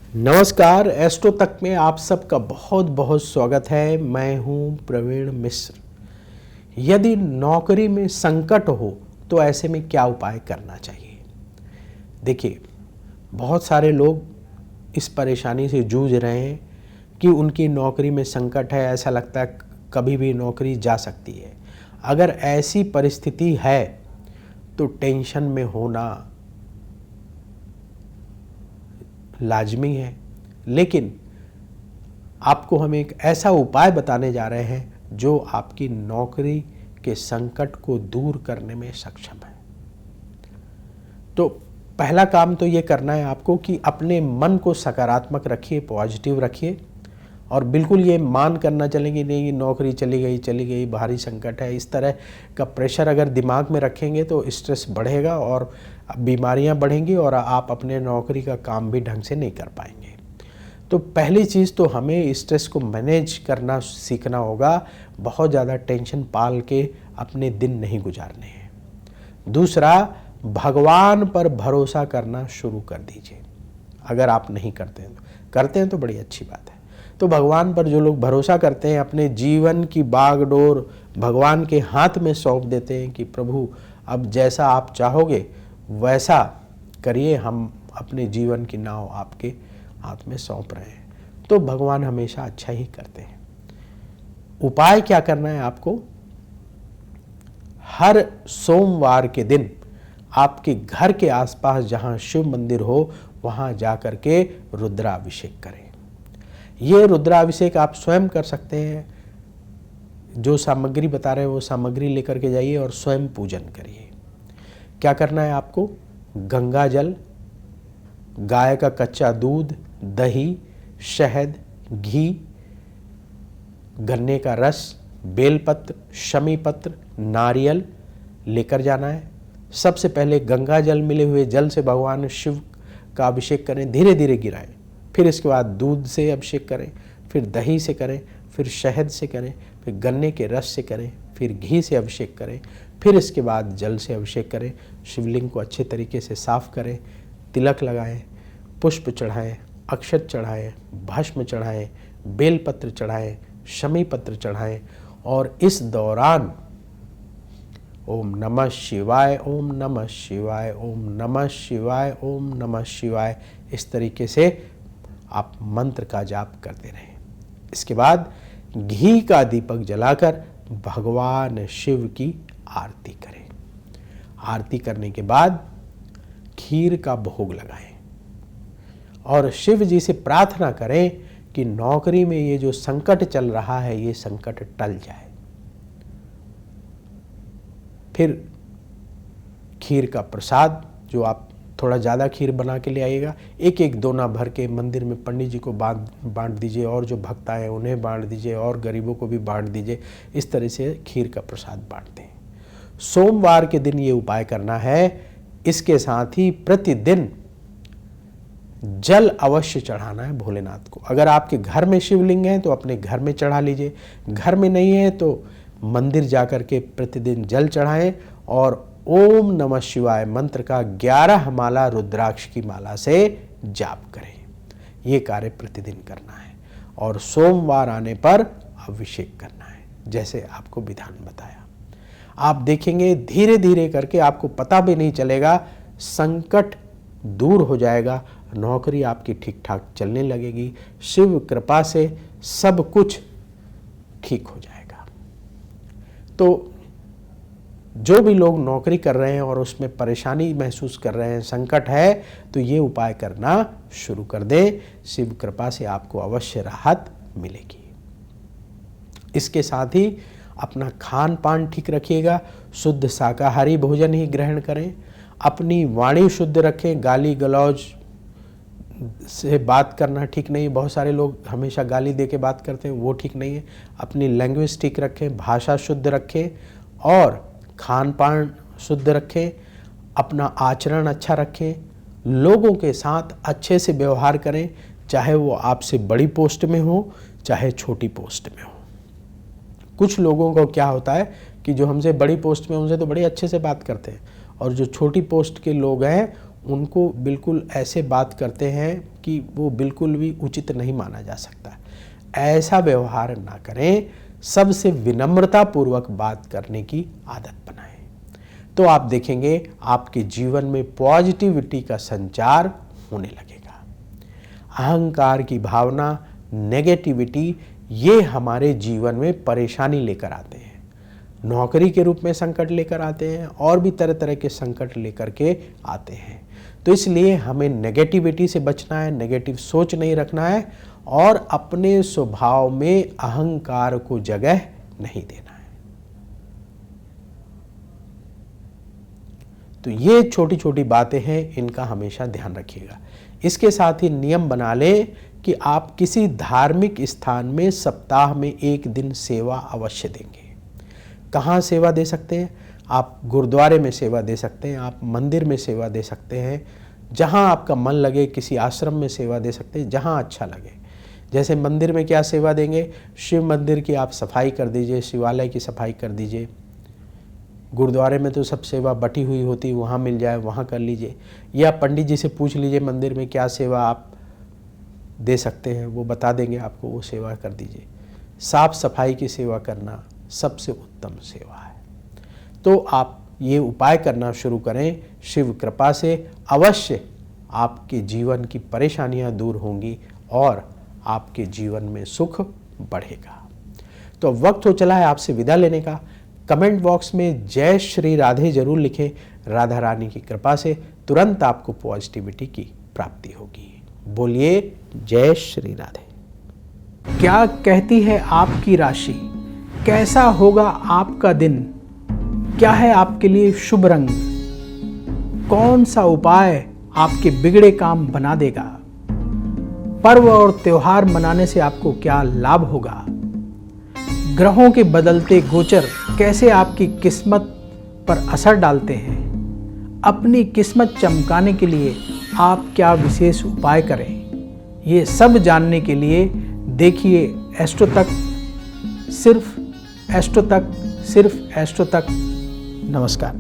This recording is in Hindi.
नमस्कार, एस्ट्रो तक में आप सबका बहुत बहुत स्वागत है। मैं हूं प्रवीण मिश्र। यदि नौकरी में संकट हो तो ऐसे में क्या उपाय करना चाहिए? देखिए, बहुत सारे लोग इस परेशानी से जूझ रहे हैं कि उनकी नौकरी में संकट है, ऐसा लगता है कभी भी नौकरी जा सकती है। अगर ऐसी परिस्थिति है तो टेंशन में होना लाजमी है, लेकिन आपको हम एक ऐसा उपाय बताने जा रहे हैं जो आपकी नौकरी के संकट को दूर करने में सक्षम है। तो पहला काम तो ये करना है आपको कि अपने मन को सकारात्मक रखिए, पॉजिटिव रखिए और बिल्कुल ये मान करना चलेंगे नहीं नौकरी चली गई, भारी संकट है। इस तरह का प्रेशर अगर दिमाग में रखेंगे तो स्ट्रेस बढ़ेगा और बीमारियां बढ़ेंगी और आप अपने नौकरी का काम भी ढंग से नहीं कर पाएंगे। तो पहली चीज़ तो हमें स्ट्रेस को मैनेज करना सीखना होगा। बहुत ज़्यादा टेंशन पाल के अपने दिन नहीं गुजारने हैं। दूसरा, भगवान पर भरोसा करना शुरू कर दीजिए। अगर आप नहीं करते हैं तो बड़ी अच्छी बात है। तो भगवान पर जो लोग भरोसा करते हैं, अपने जीवन की बागडोर भगवान के हाथ में सौंप देते हैं कि प्रभु अब जैसा आप चाहोगे वैसा करिए, हम अपने जीवन की नाव आपके हाथ में सौंप रहे हैं, तो भगवान हमेशा अच्छा ही करते हैं। उपाय क्या करना है आपको? हर सोमवार के दिन आपके घर के आसपास जहां शिव मंदिर हो वहां जाकर के रुद्राभिषेक करें। ये रुद्राभिषेक आप स्वयं कर सकते हैं। जो सामग्री बता रहे हैं वो सामग्री लेकर के जाइए और स्वयं पूजन करिए। क्या करना है आपको? गंगा जल, गाय का कच्चा दूध, दही, शहद, घी, गन्ने का रस, बेलपत्र, शमी पत्र, नारियल लेकर जाना है। सबसे पहले गंगा जल मिले हुए जल से भगवान शिव का अभिषेक करें, धीरे धीरे गिराएं। फिर इसके बाद दूध से अभिषेक करें, फिर दही से करें, फिर शहद से करें, फिर गन्ने के रस से करें, फिर घी से अभिषेक करें, फिर इसके बाद जल से अभिषेक करें। शिवलिंग को अच्छे तरीके से साफ करें, तिलक लगाएं, पुष्प चढ़ाएं, अक्षत चढ़ाएं, भस्म चढ़ाएं, बेलपत्र चढ़ाएं, शमी पत्र चढ़ाएं और इस दौरान ओम नमः शिवाय, ओम नमः शिवाय, ओम नमः शिवाय, ओम नमः शिवाय, इस तरीके से आप मंत्र का जाप करते रहें। इसके बाद घी का दीपक जलाकर भगवान शिव की आरती करें। आरती करने के बाद खीर का भोग लगाएं और शिव जी से प्रार्थना करें कि नौकरी में ये जो संकट चल रहा है ये संकट टल जाए। फिर खीर का प्रसाद, जो आप थोड़ा ज़्यादा खीर बना के ले आइएगा, एक एक दोना भर के मंदिर में पंडित जी को बांट दीजिए और जो भक्त आए उन्हें बांट दीजिए और गरीबों को भी बांट दीजिए। इस तरह से खीर का प्रसाद बांटते हैं। सोमवार के दिन ये उपाय करना है। इसके साथ ही प्रतिदिन जल अवश्य चढ़ाना है भोलेनाथ को। अगर आपके घर में शिवलिंग है तो अपने घर में चढ़ा लीजिए, घर में नहीं है तो मंदिर जाकर के प्रतिदिन जल चढ़ाएं और ओम नमः शिवाय मंत्र का 11 माला रुद्राक्ष की माला से जाप करें। ये कार्य प्रतिदिन करना है और सोमवार आने पर अभिषेक करना है, जैसे आपको विधान बताया। आप देखेंगे धीरे धीरे करके आपको पता भी नहीं चलेगा, संकट दूर हो जाएगा, नौकरी आपकी ठीक ठाक चलने लगेगी। शिव कृपा से सब कुछ ठीक हो जाएगा। तो जो भी लोग नौकरी कर रहे हैं और उसमें परेशानी महसूस कर रहे हैं, संकट है, तो ये उपाय करना शुरू कर दें। शिव कृपा से आपको अवश्य राहत मिलेगी। इसके साथ ही अपना खान पान ठीक रखिएगा, शुद्ध शाकाहारी भोजन ही ग्रहण करें, अपनी वाणी शुद्ध रखें, गाली गलौज से बात करना ठीक नहीं। बहुत सारे लोग हमेशा गाली दे के बात करते हैं, वो ठीक नहीं है। अपनी लैंग्वेज ठीक रखें, भाषा शुद्ध रखें और खान पान शुद्ध रखें, अपना आचरण अच्छा रखें, लोगों के साथ अच्छे से व्यवहार करें, चाहे वो आपसे बड़ी पोस्ट में हो चाहे छोटी पोस्ट में हो। कुछ लोगों को क्या होता है कि जो हमसे बड़ी पोस्ट में उनसे तो बड़े अच्छे से बात करते हैं और जो छोटी पोस्ट के लोग हैं उनको बिल्कुल ऐसे बात करते हैं कि वो बिल्कुल भी उचित नहीं माना जा सकता। ऐसा व्यवहार ना करें, सबसे विनम्रतापूर्वक बात करने की आदत बनाएं, तो आप देखेंगे आपके जीवन में पॉजिटिविटी का संचार होने लगेगा। अहंकार की भावना, नेगेटिविटी, ये हमारे जीवन में परेशानी लेकर आते हैं, नौकरी के रूप में संकट लेकर आते हैं और भी तरह तरह के संकट लेकर के आते हैं। तो इसलिए हमें नेगेटिविटी से बचना है, नेगेटिव सोच नहीं रखना है और अपने स्वभाव में अहंकार को जगह नहीं देना है। तो ये छोटी छोटी बातें हैं, इनका हमेशा ध्यान रखिएगा। इसके साथ ही नियम बना लें कि आप किसी धार्मिक स्थान में सप्ताह में 1 दिन सेवा अवश्य देंगे। कहाँ सेवा दे सकते हैं? आप गुरुद्वारे में सेवा दे सकते हैं, आप मंदिर में सेवा दे सकते हैं, जहाँ आपका मन लगे, किसी आश्रम में सेवा दे सकते हैं, जहाँ अच्छा लगे। जैसे मंदिर में क्या सेवा देंगे? शिव मंदिर की आप सफाई कर दीजिए, शिवालय की सफाई कर दीजिए। गुरुद्वारे में तो सब सेवा बटी हुई होती, वहाँ मिल जाए वहाँ कर लीजिए, या पंडित जी से पूछ लीजिए मंदिर में क्या सेवा आप दे सकते हैं, वो बता देंगे आपको, वो सेवा कर दीजिए। साफ सफाई की सेवा करना सबसे उत्तम सेवा है। तो आप ये उपाय करना शुरू करें, शिव कृपा से अवश्य आपके जीवन की परेशानियां दूर होंगी और आपके जीवन में सुख बढ़ेगा। तो वक्त हो चला है आपसे विदा लेने का। कमेंट बॉक्स में जय श्री राधे जरूर लिखें। राधा रानी की कृपा से तुरंत आपको पॉजिटिविटी की प्राप्ति होगी। बोलिए जय श्री राधे। क्या कहती है आपकी राशि? कैसा होगा आपका दिन? क्या है आपके लिए शुभ रंग? कौन सा उपाय आपके बिगड़े काम बना देगा? पर्व और त्योहार मनाने से आपको क्या लाभ होगा? ग्रहों के बदलते गोचर कैसे आपकी किस्मत पर असर डालते हैं? अपनी किस्मत चमकाने के लिए आप क्या विशेष उपाय करें? ये सब जानने के लिए देखिए एस्ट्रो तक, सिर्फ एस्ट्रो तक, सिर्फ एस्ट्रो तक। नमस्कार।